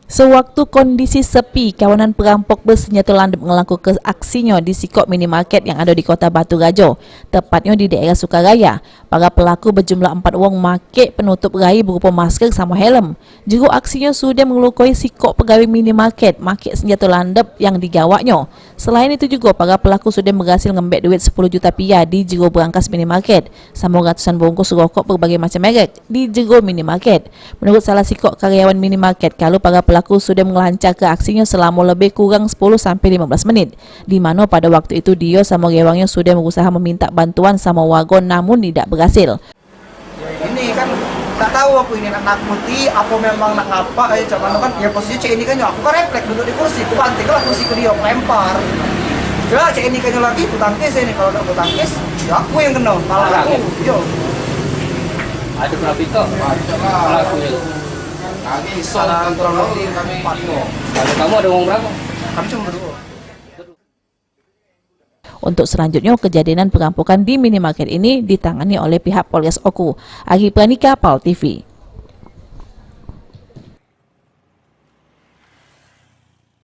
Sewaktu kondisi sepi, kawanan perampok bersenjata landep melakukan aksinya di sikok minimarket yang ada di Kota Batu Rajo, tepatnya di daerah Sukaraya. Para pelaku berjumlah 4 orang make penutup raih berupa masker sama helm. Juru aksinya sudah melukai sikok pegawai minimarket make senjata landep yang digawaknya. Selain itu juga, para pelaku sudah berhasil ngembek duit 10 juta rupiah di jero berangkas minimarket, sama ratusan bungkus rokok berbagai macam merek di jero minimarket. Menurut salah sikok karyawan minimarket, kalau para pelaku sudah melancarkan aksinya selama lebih kurang 10-15 menit, di mana pada waktu itu dia sama rewangnya sudah berusaha meminta bantuan sama warga namun tidak berhasil. Ya ini kan tak tahu aku ini nak nakuti apa memang nak apa cuman kan ya posisi cek ini kan aku kan refleks duduk di kursi, aku banting lah kursi ke dia, aku lempar. Ya cek ini kan lagi, aku tangkis ini, kalau aku tangkis ya aku yang kena, malah aku. Yo. Ada berapa itu? Pelakunya. Ada kurang lebih 4 orang. Kalau kamu ada uang berapa? Kami cuma berdua. Untuk selanjutnya, kejadian perampokan di minimarket ini ditangani oleh pihak Polres Oku. Agi Pranika, PAL TV.